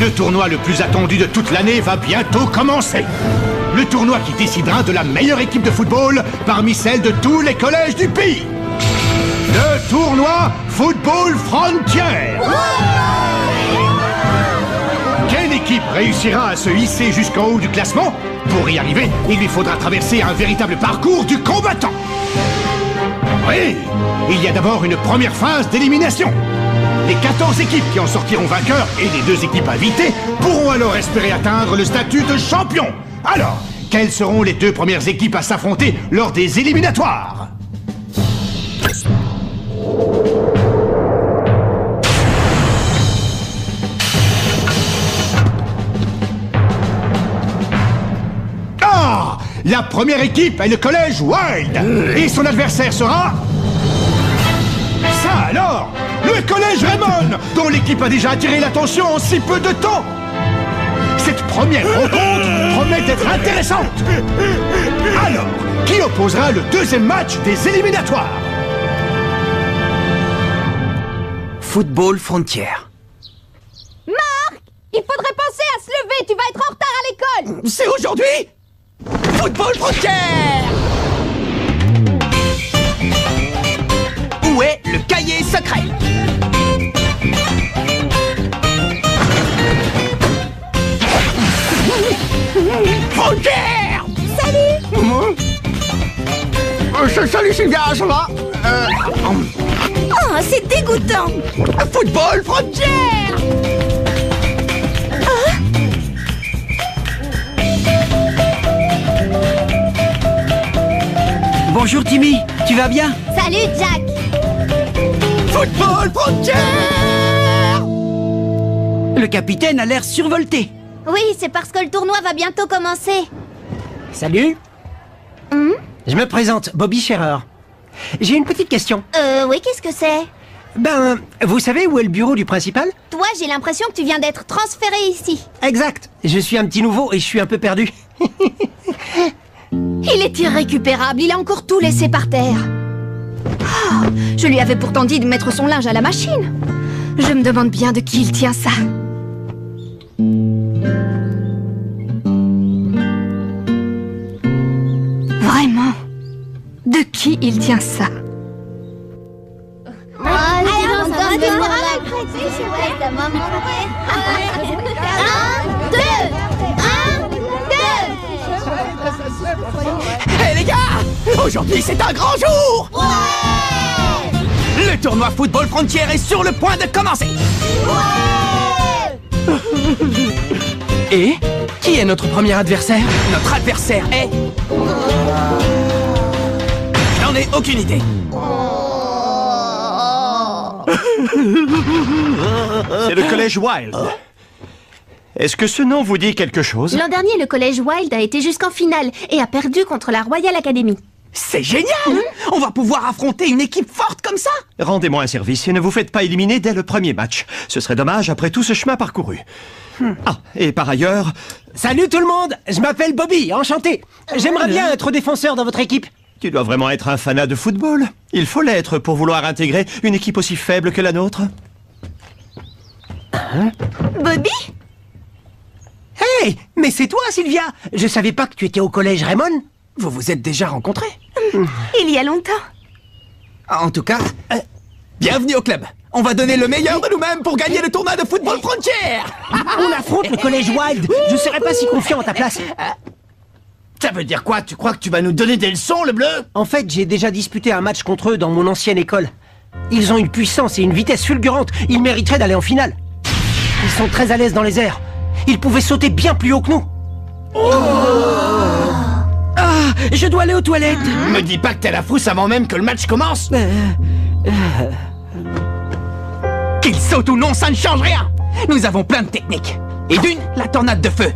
Le tournoi le plus attendu de toute l'année va bientôt commencer. Le tournoi qui décidera de la meilleure équipe de football parmi celles de tous les collèges du pays. Le tournoi Football Frontier. Quelle équipe réussira à se hisser jusqu'en haut du classement? Pour y arriver, il lui faudra traverser un véritable parcours du combattant. Oui, il y a d'abord une première phase d'élimination. Les 14 équipes qui en sortiront vainqueurs et les 2 équipes invitées pourront alors espérer atteindre le statut de champion. Alors, quelles seront les 2 premières équipes à s'affronter lors des éliminatoires? Ah! La première équipe est le collège Wild. Et son adversaire sera... Ça alors! Le collège Raymond, dont l'équipe a déjà attiré l'attention en si peu de temps. Cette première rencontre promet d'être intéressante. Alors, qui opposera le 2e match des éliminatoires? Football Frontier. Marc! Il faudrait penser à se lever, tu vas être en retard à l'école! C'est aujourd'hui? Football Frontier! Où est le cahier secret? Frontier! Salut! Salut Sylvia, ça va? Oh, c'est dégoûtant! Football Frontier! Bonjour Timmy, tu vas bien? Salut, Jack! Football Frontier! Le capitaine a l'air survolté. Oui, c'est parce que le tournoi va bientôt commencer. Salut. Je me présente, Bobby Scherer. J'ai une petite question. Oui, qu'est-ce que c'est? Ben, vous savez où est le bureau du principal? Toi, j'ai l'impression que tu viens d'être transféré ici. Exact. Je suis un petit nouveau et je suis un peu perdu. Il est irrécupérable, il a encore tout laissé par terre. Oh, je lui avais pourtant dit de mettre son linge à la machine. Je me demande bien de qui il tient ça. Vraiment, de qui il tient ça? Hé les gars! Aujourd'hui c'est un grand jour! Ouais! Le tournoi Football Frontier est sur le point de commencer! Ouais! Et qui est notre premier adversaire? Notre adversaire est... J'en ai aucune idée. C'est le collège Wild. Est-ce que ce nom vous dit quelque chose? L'an dernier, le collège Wild a été jusqu'en finale et a perdu contre la Royal Academy. C'est génial! On va pouvoir affronter une équipe forte comme ça! Rendez-moi un service et ne vous faites pas éliminer dès le premier match. Ce serait dommage après tout ce chemin parcouru. Ah, et par ailleurs... Salut tout le monde, je m'appelle Bobby, enchanté. J'aimerais bien être défenseur dans votre équipe. Tu dois vraiment être un fanat de football. Il faut l'être pour vouloir intégrer une équipe aussi faible que la nôtre. Bobby? Hey, mais c'est toi Sylvia. Je savais pas que tu étais au collège Raymond. Vous vous êtes déjà rencontrés? Il y a longtemps. En tout cas, bienvenue au club. On va donner le meilleur de nous-mêmes pour gagner le tournoi de Football Frontier. On affronte le collège Wild. Je serais pas si confiant à ta place. Ça veut dire quoi? Tu crois que tu vas nous donner des leçons, le bleu? En fait, j'ai déjà disputé un match contre eux dans mon ancienne école. Ils ont une puissance et une vitesse fulgurante. Ils mériteraient d'aller en finale. Ils sont très à l'aise dans les airs. Ils pouvaient sauter bien plus haut que nous. Ah, je dois aller aux toilettes. Me dis pas que t'as la frousse avant même que le match commence. Qu'il saute ou non, ça ne change rien. Nous avons plein de techniques. Et d'une, la tornade de feu.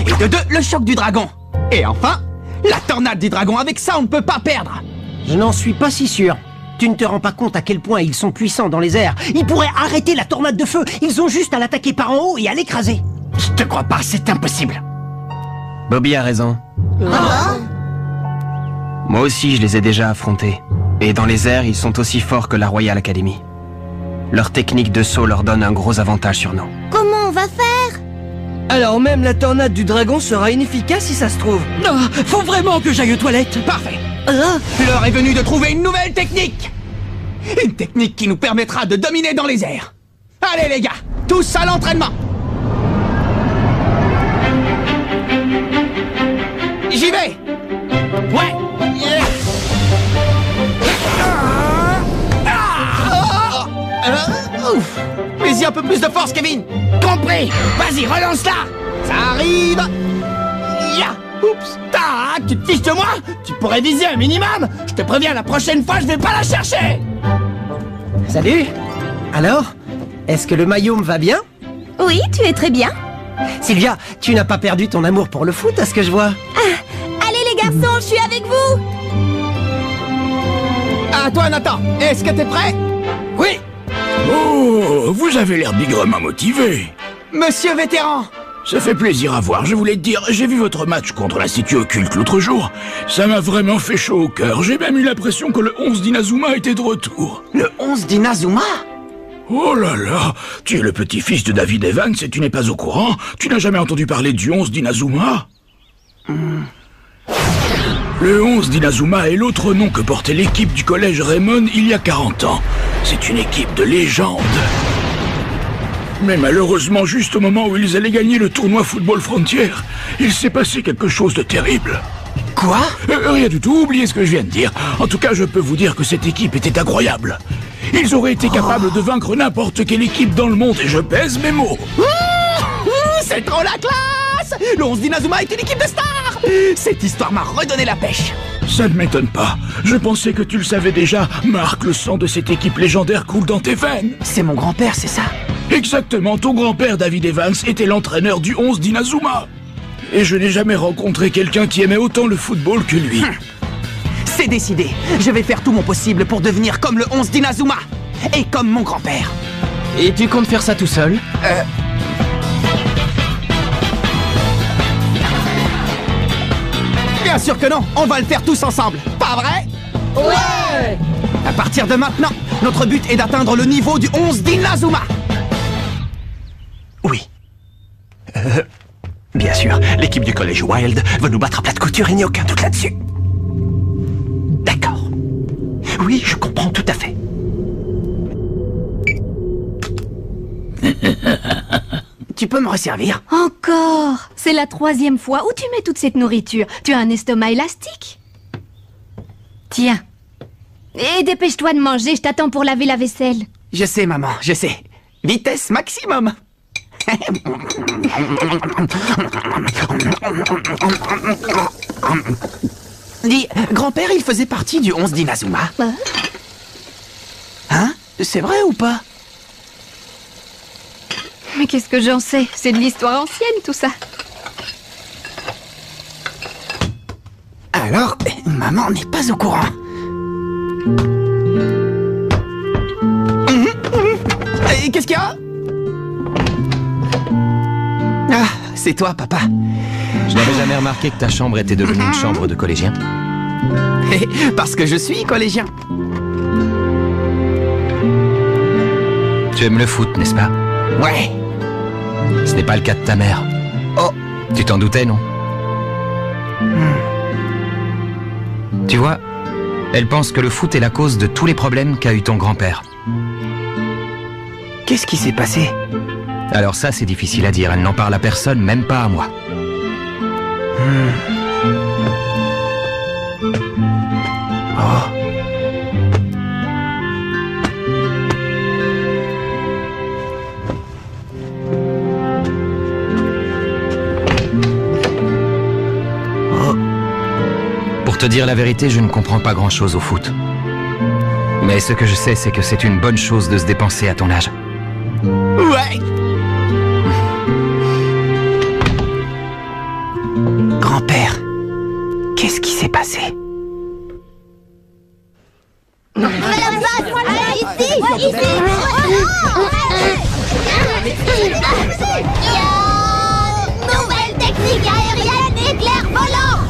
Et de deux, le choc du dragon. Et enfin, la tornade du dragon. Avec ça, on ne peut pas perdre. Je n'en suis pas si sûr. Tu ne te rends pas compte à quel point ils sont puissants dans les airs. Ils pourraient arrêter la tornade de feu. Ils ont juste à l'attaquer par en haut et à l'écraser. Je te crois pas, c'est impossible. Bobby a raison. Moi aussi, je les ai déjà affrontés. Et dans les airs, ils sont aussi forts que la Royal Academy. Leur technique de saut leur donne un gros avantage sur nous. Comment on va faire? Alors même la tornade du dragon sera inefficace si ça se trouve. Faut vraiment que j'aille aux toilettes. Parfait. L'heure est venue de trouver une nouvelle technique. Une technique qui nous permettra de dominer dans les airs. Allez les gars, tous à l'entraînement. J'y vais. Ouais. Ouf. Mais-y un peu plus de force, Kevin. Compris. Vas-y, relance-la. Ça arrive. Ya. Oups. Tu te fiches de moi? Tu pourrais viser un minimum. Je te préviens, la prochaine fois, je vais pas la chercher. Salut. Alors, est-ce que le maillot me va bien? Oui, tu es très bien. Sylvia, tu n'as pas perdu ton amour pour le foot, à ce que je vois. Allez les garçons, je suis avec vous. À toi, Nathan. Est-ce que t'es prêt? Oui. Oh, vous avez l'air bigrement motivé. Monsieur vétéran. Ça fait plaisir à voir, je voulais te dire, j'ai vu votre match contre l'Institut Occulte l'autre jour. Ça m'a vraiment fait chaud au cœur, j'ai même eu l'impression que le 11 d'Inazuma était de retour. Le 11 d'Inazuma? Oh là là, tu es le petit-fils de David Evans et tu n'es pas au courant? Tu n'as jamais entendu parler du 11 d'Inazuma? Le 11 d'Inazuma est l'autre nom que portait l'équipe du collège Raymond il y a 40 ans. C'est une équipe de légende. Mais malheureusement, juste au moment où ils allaient gagner le tournoi Football Frontier, il s'est passé quelque chose de terrible. Quoi? Rien du tout, oubliez ce que je viens de dire. En tout cas, je peux vous dire que cette équipe était incroyable. Ils auraient été capables de vaincre n'importe quelle équipe dans le monde, et je pèse mes mots. C'est trop la classe! Le 11 d'Inazuma est une équipe de stars! Cette histoire m'a redonné la pêche. Ça ne m'étonne pas. Je pensais que tu le savais déjà. Marc, le sang de cette équipe légendaire coule dans tes veines. C'est mon grand-père, c'est ça? Exactement, ton grand-père David Evans était l'entraîneur du 11 d'Inazuma. Et je n'ai jamais rencontré quelqu'un qui aimait autant le football que lui. C'est décidé. Je vais faire tout mon possible pour devenir comme le 11 d'Inazuma. Et comme mon grand-père. Et tu comptes faire ça tout seul? Bien sûr que non, on va le faire tous ensemble. Pas vrai? Ouais! À partir de maintenant, notre but est d'atteindre le niveau du 11 d'Inazuma. Oui. Bien sûr, l'équipe du collège Wild va nous battre à plat de couture, il n'y a aucun doute là-dessus. D'accord. Oui, je comprends tout à fait. Tu peux me resservir? Encore? C'est la 3e fois. Où tu mets toute cette nourriture? Tu as un estomac élastique? Tiens. Et dépêche-toi de manger, je t'attends pour laver la vaisselle. Je sais, maman, je sais. Vitesse maximum. Dis, grand-père, il faisait partie du 11 d'Inazuma. Hein? C'est vrai ou pas? Mais qu'est-ce que j'en sais? C'est de l'histoire ancienne, tout ça. Alors, maman n'est pas au courant. Et qu'est-ce qu'il y a? Ah, c'est toi, papa. Je n'avais jamais remarqué que ta chambre était devenue une chambre de collégien. Parce que je suis collégien. Tu aimes le foot, n'est-ce pas? Ouais. Ce n'est pas le cas de ta mère. Oh. Tu t'en doutais, non? Tu vois, elle pense que le foot est la cause de tous les problèmes qu'a eu ton grand-père. Qu'est-ce qui s'est passé? Alors ça, c'est difficile à dire. Elle n'en parle à personne, même pas à moi. Oh. Pour te dire la vérité, je ne comprends pas grand-chose au foot. Mais ce que je sais, c'est que c'est une bonne chose de se dépenser à ton âge. Ouais. Grand-père, qu'est-ce qui s'est passé? Nouvelle technique aérienne, éclair volant.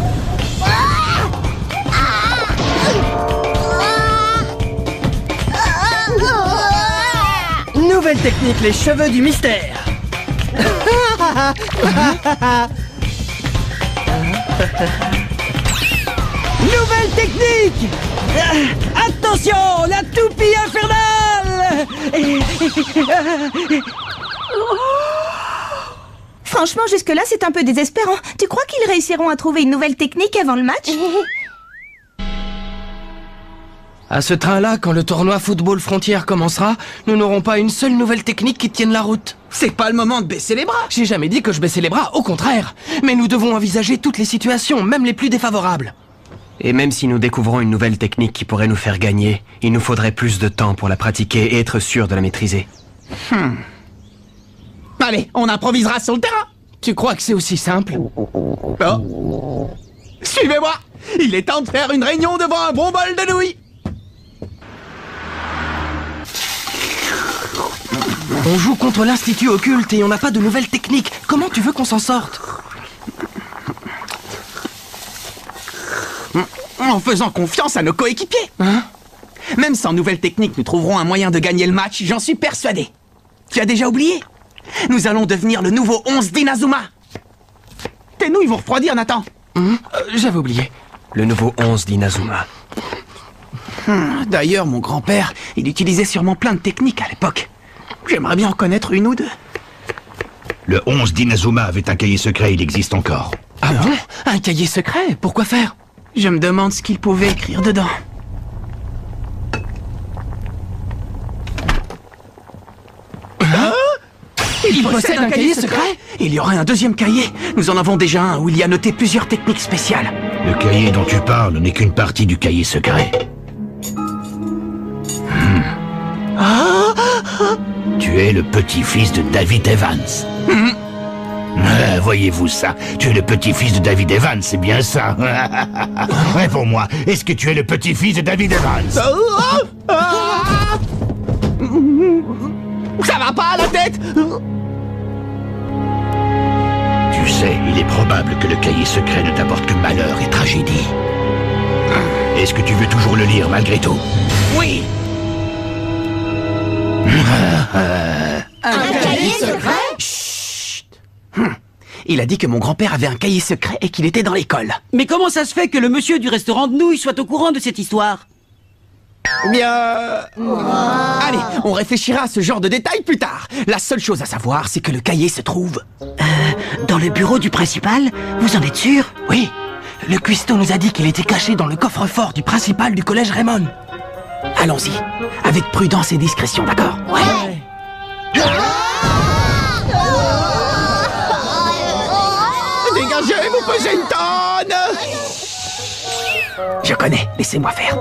Nouvelle technique, les cheveux du mystère. Nouvelle technique. Attention, la toupie infernale. Franchement, jusque-là, c'est un peu désespérant. Tu crois qu'ils réussiront à trouver une nouvelle technique avant le match? À ce train-là, quand le tournoi Football Frontière commencera, nous n'aurons pas une seule nouvelle technique qui tienne la route. C'est pas le moment de baisser les bras. J'ai jamais dit que je baissais les bras, au contraire. Mais nous devons envisager toutes les situations, même les plus défavorables. Et même si nous découvrons une nouvelle technique qui pourrait nous faire gagner, il nous faudrait plus de temps pour la pratiquer et être sûr de la maîtriser. Allez, on improvisera sur le terrain. Tu crois que c'est aussi simple? Oh. Suivez-moi. Il est temps de faire une réunion devant un bon bol de nouilles. On joue contre l'Institut Occulte et on n'a pas de nouvelles techniques. Comment tu veux qu'on s'en sorte? En faisant confiance à nos coéquipiers. Même sans nouvelle technique, nous trouverons un moyen de gagner le match, j'en suis persuadé. Tu as déjà oublié? Nous allons devenir le nouveau 11 d'Inazuma. Tes nouilles vont refroidir, Nathan. J'avais oublié. Le nouveau 11 d'Inazuma. D'ailleurs, mon grand-père, il utilisait sûrement plein de techniques à l'époque. J'aimerais bien en connaître une ou deux. Le 11 d'Inazuma avait un cahier secret, il existe encore. Ah bon? Un cahier secret? Pourquoi faire? Je me demande ce qu'il pouvait écrire dedans. Il possède un cahier secret? Il y aurait un deuxième cahier. Nous en avons déjà un où il y a noté plusieurs techniques spéciales. Le cahier dont tu parles n'est qu'une partie du cahier secret. Tu es le petit-fils de David Evans. Voyez-vous ça? Tu es le petit-fils de David Evans, c'est bien ça? Réponds-moi, est-ce que tu es le petit-fils de David Evans? Ça va pas à la tête? Tu sais, il est probable que le cahier secret ne t'apporte que malheur et tragédie. Est-ce que tu veux toujours le lire malgré tout? Oui. Un cahier secret? Chut. Il a dit que mon grand-père avait un cahier secret et qu'il était dans l'école. Mais comment ça se fait que le monsieur du restaurant de nouilles soit au courant de cette histoire? Bien... Allez, on réfléchira à ce genre de détails plus tard. La seule chose à savoir, c'est que le cahier se trouve... Dans le bureau du principal? Vous en êtes sûr? Oui. Le cuistot nous a dit qu'il était caché dans le coffre-fort du principal du collège Raymond. Allons-y, avec prudence et discrétion, d'accord? Ouais. Dégagez, vous pesez une tonne! Je connais, laissez-moi faire.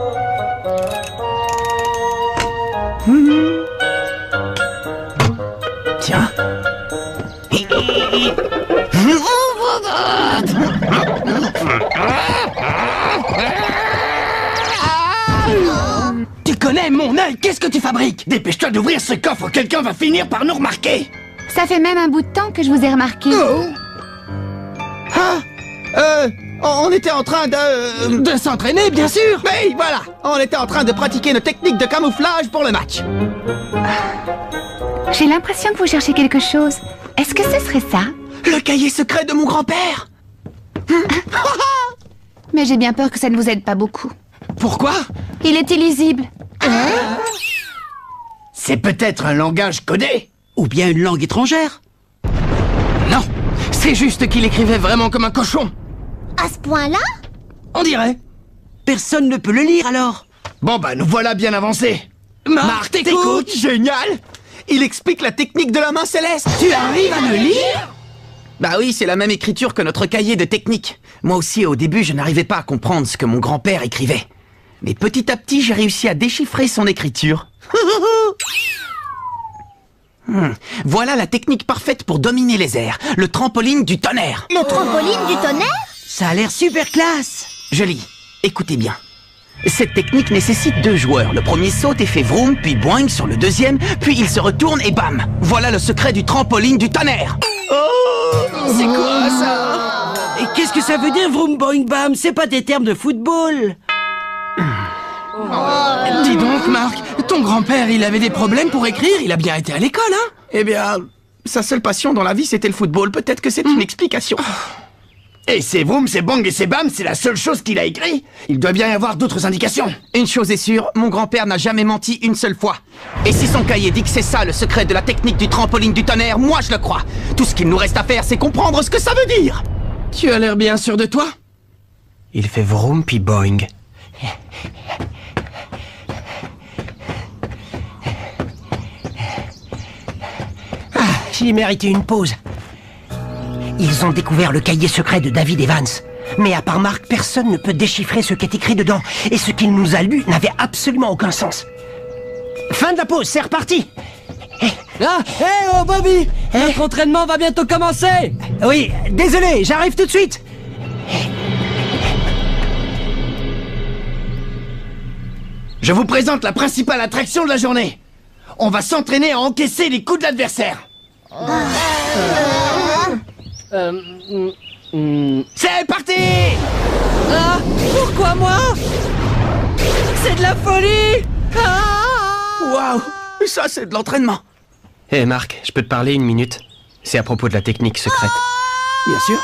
Tiens. Tu connais mon œil, qu'est-ce que tu fabriques? Dépêche-toi d'ouvrir ce coffre, quelqu'un va finir par nous remarquer. Ça fait même un bout de temps que je vous ai remarqué. On était en train de... De s'entraîner, bien sûr. Oui, voilà. On était en train de pratiquer nos techniques de camouflage pour le match. J'ai l'impression que vous cherchez quelque chose. Est-ce que ce serait ça? Le cahier secret de mon grand-père. Mais j'ai bien peur que ça ne vous aide pas beaucoup. Pourquoi? Il est illisible. C'est peut-être un langage codé. Ou bien une langue étrangère? Non, c'est juste qu'il écrivait vraiment comme un cochon. À ce point-là? On dirait. Personne ne peut le lire alors. Bon bah nous voilà bien avancés. Marc, t'écoutes? Génial. Il explique la technique de la main céleste. Tu arrives à le lire? Bah oui, c'est la même écriture que notre cahier de technique. Moi aussi, au début, je n'arrivais pas à comprendre ce que mon grand-père écrivait. Mais petit à petit, j'ai réussi à déchiffrer son écriture. Voilà la technique parfaite pour dominer les airs. Le trampoline du tonnerre. Le trampoline du tonnerre? Ça a l'air super classe. Je lis. Écoutez bien. Cette technique nécessite 2 joueurs. Le premier saute et fait vroom, puis boing sur le deuxième, puis il se retourne et bam. Voilà le secret du trampoline du tonnerre. C'est quoi ça? Et qu'est-ce que ça veut dire vroom boing bam? C'est pas des termes de football. Dis donc Marc, ton grand-père il avait des problèmes pour écrire, il a bien été à l'école, hein? Eh bien, Sa seule passion dans la vie, c'était le football. Peut-être que c'est une explication. Et c'est Vroom, c'est Bang et c'est Bam, c'est la seule chose qu'il a écrit. Il doit bien y avoir d'autres indications. Une chose est sûre, mon grand-père n'a jamais menti une seule fois. Et si son cahier dit que c'est ça le secret de la technique du trampoline du tonnerre, moi je le crois. Tout ce qu'il nous reste à faire, c'est comprendre ce que ça veut dire. Tu as l'air bien sûr de toi. Il fait Vroom puis Boing. J'ai mérité une pause. Ils ont découvert le cahier secret de David Evans. Mais à part Marc, personne ne peut déchiffrer ce qui est écrit dedans. Et ce qu'il nous a lu n'avait absolument aucun sens. Fin de la pause, c'est reparti. Oh Bobby, notre entraînement va bientôt commencer. Oui, désolé, j'arrive tout de suite. Je vous présente la principale attraction de la journée. On va s'entraîner à encaisser les coups de l'adversaire. C'est parti! Ah, pourquoi moi? C'est de la folie! Waouh, ça c'est de l'entraînement. Hé Marc, je peux te parler une minute? C'est à propos de la technique secrète. Bien sûr.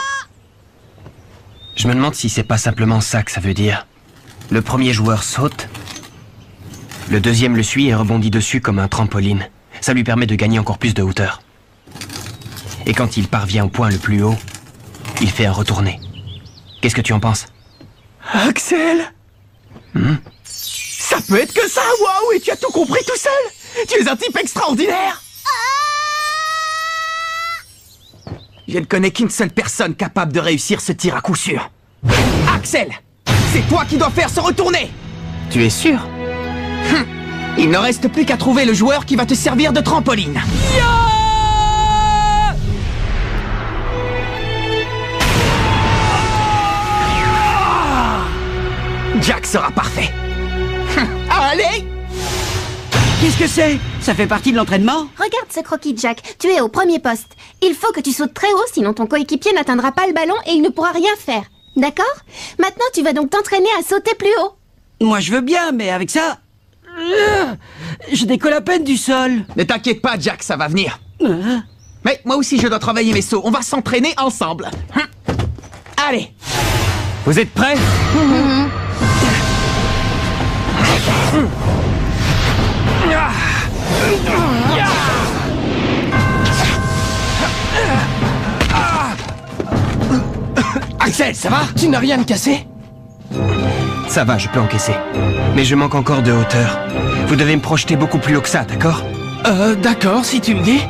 Je me demande si c'est pas simplement ça que ça veut dire. Le premier joueur saute, le deuxième le suit et rebondit dessus comme un trampoline. Ça lui permet de gagner encore plus de hauteur. Et quand il parvient au point le plus haut, il fait un retourné. Qu'est-ce que tu en penses? Axel, ça peut être que ça, waouh, et tu as tout compris tout seul. Tu es un type extraordinaire. Je ne connais qu'une seule personne capable de réussir ce tir à coup sûr. Axel, c'est toi qui dois faire ce retourné. Tu es sûr? Il ne reste plus qu'à trouver le joueur qui va te servir de trampoline. Jack sera parfait. Allez! Qu'est-ce que c'est? Ça fait partie de l'entraînement? Regarde ce croquis, Jack. Tu es au premier poste. Il faut que tu sautes très haut, sinon ton coéquipier n'atteindra pas le ballon et il ne pourra rien faire. D'accord? Maintenant, tu vas donc t'entraîner à sauter plus haut. Moi je veux bien, mais avec ça... je décolle à peine du sol. Ne t'inquiète pas, Jack, ça va venir. Mais moi aussi, je dois travailler mes sauts. On va s'entraîner ensemble. Allez! Vous êtes prêts? Axel, ça va? Tu n'as rien de cassé? Ça va, je peux encaisser. Mais je manque encore de hauteur. Vous devez me projeter beaucoup plus haut que ça, d'accord? D'accord, si tu le dis.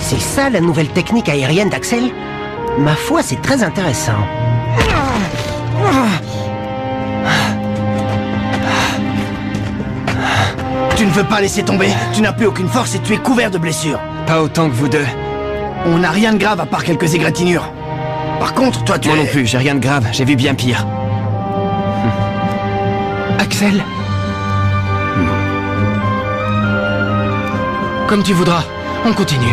C'est ça la nouvelle technique aérienne d'Axel? Ma foi, c'est très intéressant. Tu ne veux pas laisser tomber. Tu n'as plus aucune force et tu es couvert de blessures. Pas autant que vous deux. On n'a rien de grave à part quelques égratignures. Par contre, toi tu Moi es... non plus, j'ai rien de grave, j'ai vu bien pire. Axel? Comme tu voudras. On continue.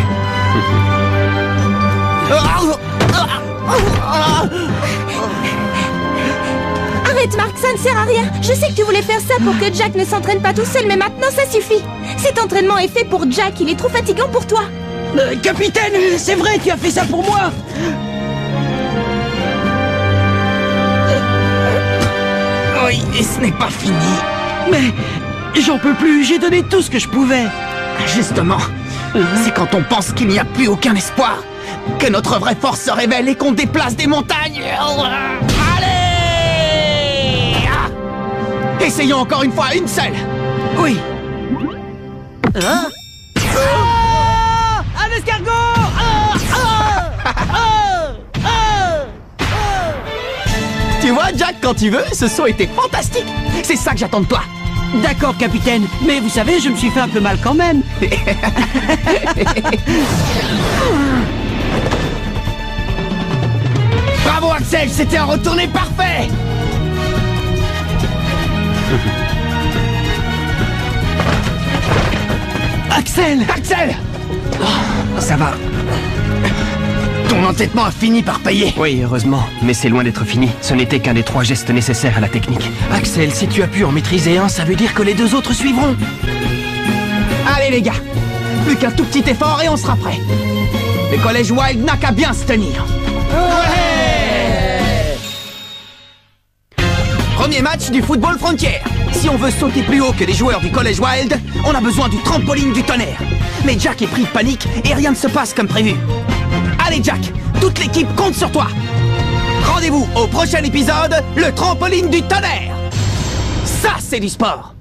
Arrête, Marc, ça ne sert à rien. Je sais que tu voulais faire ça pour que Jack ne s'entraîne pas tout seul, mais maintenant ça suffit. Cet entraînement est fait pour Jack, il est trop fatigant pour toi. Capitaine, c'est vrai, tu as fait ça pour moi. Oui, et ce n'est pas fini. Mais j'en peux plus, j'ai donné tout ce que je pouvais. Justement, c'est quand on pense qu'il n'y a plus aucun espoir que notre vraie force se révèle et qu'on déplace des montagnes. Allez! Essayons encore une fois, une seule. Oui. Un escargot! Tu vois, Jack, quand tu veux, ce saut était fantastique. C'est ça que j'attends de toi. D'accord, capitaine, mais vous savez, je me suis fait un peu mal quand même. Bravo Axel, c'était un retourné parfait. Axel! Axel! Ça va. Ton entêtement a fini par payer. Oui, heureusement, mais c'est loin d'être fini. Ce n'était qu'un des 3 gestes nécessaires à la technique. Axel, si tu as pu en maîtriser un, ça veut dire que les 2 autres suivront. Allez les gars, plus qu'un tout petit effort et on sera prêt. Le collège Wild n'a qu'à bien se tenir. Ouais. Premier match du football frontière. Si on veut sauter plus haut que les joueurs du collège Wild, on a besoin du trampoline du tonnerre. Mais Jack est pris de panique et rien ne se passe comme prévu. Allez Jack, toute l'équipe compte sur toi. Rendez-vous au prochain épisode, le trampoline du tonnerre. Ça, c'est du sport.